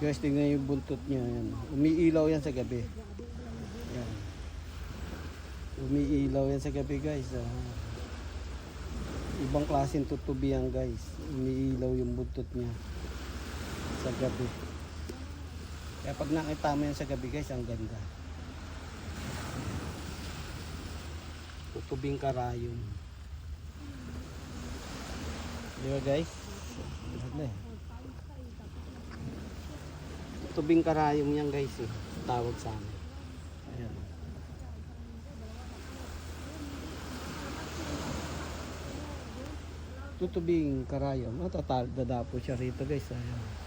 Guys, tingnan yung buntot niya. Yan. Umiilaw yan sa gabi. Yan. Umiilaw yan sa gabi guys. Ibang klaseng tutubi yan guys. Umiilaw yung buntot niya sa gabi. Kaya pag nakita mo yan sa gabi guys, ang ganda. Tutubing karayom. Di ba guys? Ganda eh. Tubing karayom yan guys eh. Tawag sa amin. Ayan. Tutubing karayom. Dadapo siya rito guys. Ayan.